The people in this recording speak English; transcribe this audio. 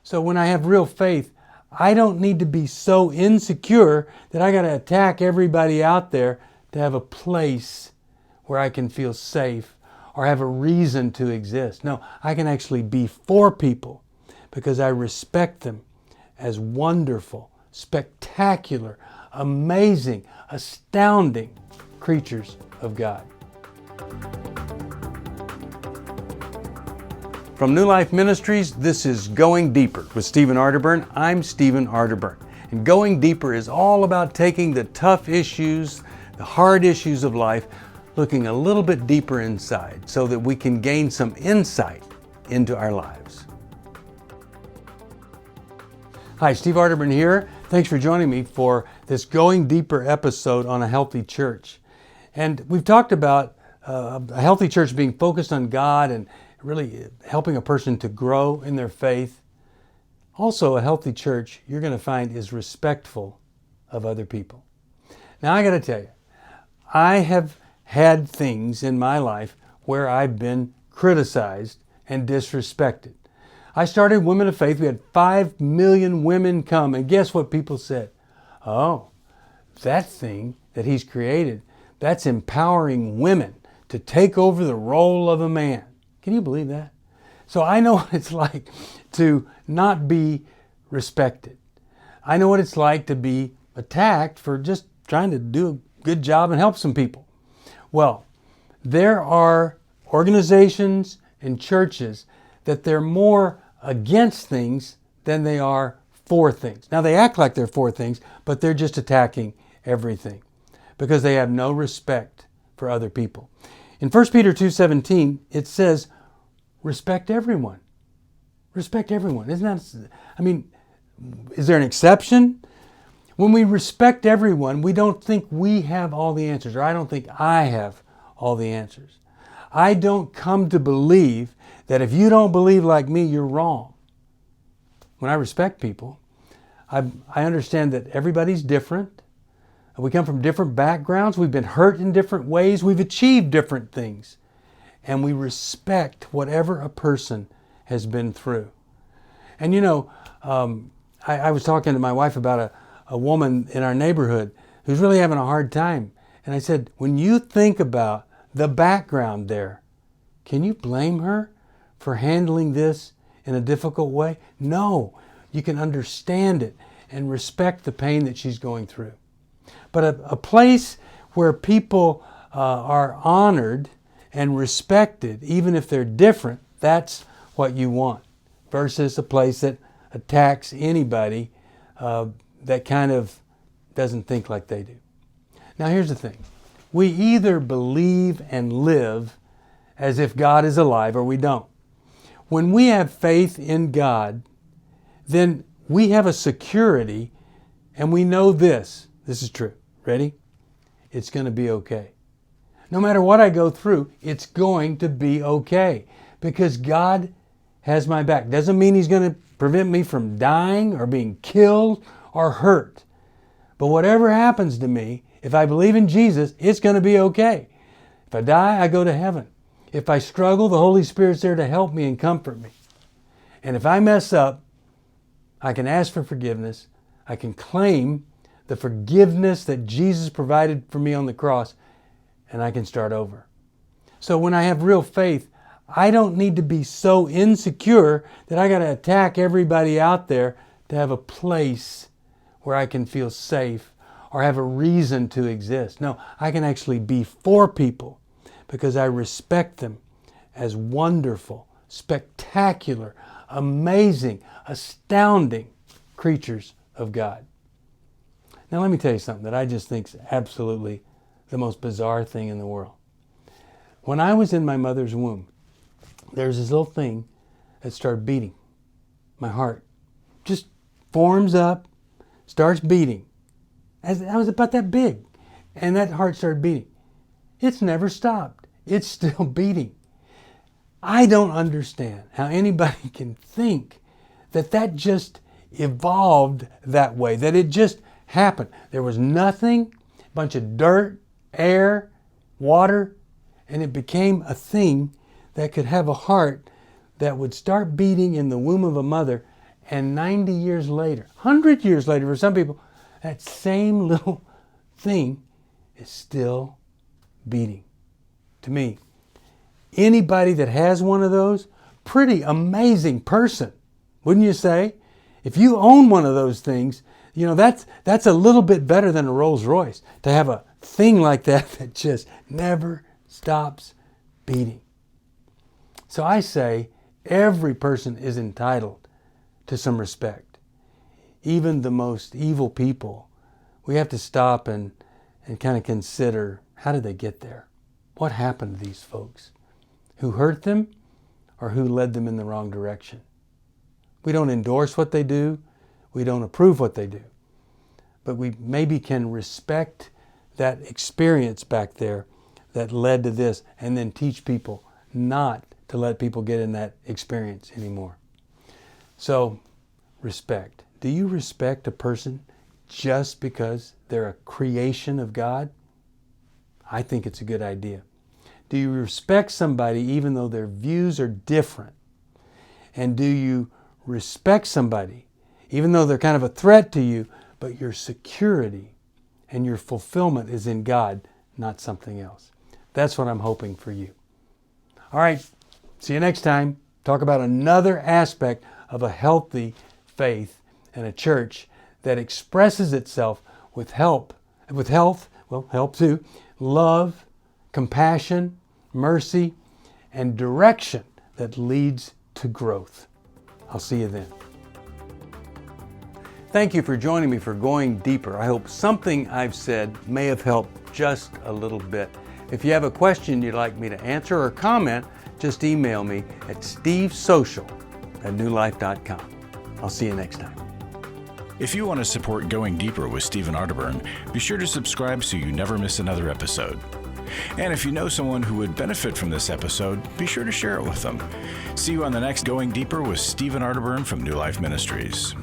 So when I have real faith, I don't need to be so insecure that I got to attack everybody out there to have a place where I can feel safe or have a reason to exist. No, I can actually be for people because I respect them as wonderful, spectacular, amazing, astounding creatures of God. From New Life Ministries, this is Going Deeper with Stephen Arterburn. I'm Stephen Arterburn. And Going Deeper is all about taking the tough issues, the hard issues of life, looking a little bit deeper inside so that we can gain some insight into our lives. Hi, Steve Arterburn here. Thanks for joining me for this Going Deeper episode on a healthy church. And we've talked about a healthy church being focused on God and really helping a person to grow in their faith. Also, a healthy church, you're going to find, is respectful of other people. Now, I got to tell you, I have had things in my life where I've been criticized and disrespected. I started Women of Faith. We had 5 million women come, and guess what people said? Oh, that thing that he's created, that's empowering women to take over the role of a man. Can you believe that? So I know what it's like to not be respected. I know what it's like to be attacked for just trying to do a good job and help some people. Well, there are organizations and churches that they're more against things than they are for things. Now they act like they're for things, but they're just attacking everything because they have no respect for other people. In 1 Peter 2:17, it says, respect everyone. Respect everyone. Isn't that, is there an exception? When we respect everyone, we don't think we have all the answers, or I don't think I have all the answers. I don't come to believe that if you don't believe like me, you're wrong. When I respect people, I understand that everybody's different. We come from different backgrounds. We've been hurt in different ways. We've achieved different things. And we respect whatever a person has been through. And I was talking to my wife about a woman in our neighborhood who's really having a hard time. And I said, when you think about the background there, can you blame her for handling this in a difficult way? No, you can understand it and respect the pain that she's going through. But a place where people are honored and respected, even if they're different, that's what you want, versus a place that attacks anybody that kind of doesn't think like they do. Now here's the thing. We either believe and live as if God is alive or we don't. When we have faith in God, then we have a security and we know this. This is true. Ready? It's going to be okay. No matter what I go through, it's going to be okay because God has my back. Doesn't mean He's going to prevent me from dying or being killed or hurt. But whatever happens to me, if I believe in Jesus, it's going to be okay. If I die, I go to heaven. If I struggle, the Holy Spirit's there to help me and comfort me. And if I mess up, I can ask for forgiveness. I can claim the forgiveness that Jesus provided for me on the cross, and I can start over. So when I have real faith, I don't need to be so insecure that I got to attack everybody out there to have a place where I can feel safe or have a reason to exist. No, I can actually be for people because I respect them as wonderful, spectacular, amazing, astounding creatures of God. Now let me tell you something that I just think is absolutely the most bizarre thing in the world. When I was in my mother's womb, there's this little thing that started beating. My heart just forms up, starts beating. As I was about that big, and that heart started beating. It's never stopped. It's still beating. I don't understand how anybody can think that that just evolved that way, that it just happened. There was nothing, a bunch of dirt, air, water, and it became a thing that could have a heart that would start beating in the womb of a mother And 90 years later, 100 years later for some people, that same little thing is still beating. To me, anybody that has one of those, pretty amazing person, wouldn't you say? If you own one of those things, you know, that's a little bit better than a Rolls Royce, to have a thing like that just never stops beating. So I say every person is entitled to some respect. Even the most evil people, we have to stop and kind of consider, how did they get there? What happened to these folks? Who hurt them or who led them in the wrong direction? We don't endorse what they do. We don't approve what they do. But we maybe can respect that experience back there that led to this, and then teach people not to let people get in that experience anymore. So, respect. Do you respect a person just because they're a creation of God? I think it's a good idea. Do you respect somebody even though their views are different? And do you respect somebody even though they're kind of a threat to you, but your security and your fulfillment is in God, not something else? That's what I'm hoping for you. All right, see you next time. Talk about another aspect of a healthy faith and a church that expresses itself with health, help too, love, compassion, mercy, and direction that leads to growth. I'll see you then. Thank you for joining me for Going Deeper. I hope something I've said may have helped just a little bit. If you have a question you'd like me to answer or comment, just email me at stevesocial@newlife.com. I'll see you next time. If you want to support Going Deeper with Stephen Arterburn, be sure to subscribe so you never miss another episode. And if you know someone who would benefit from this episode, be sure to share it with them. See you on the next Going Deeper with Stephen Arterburn from New Life Ministries.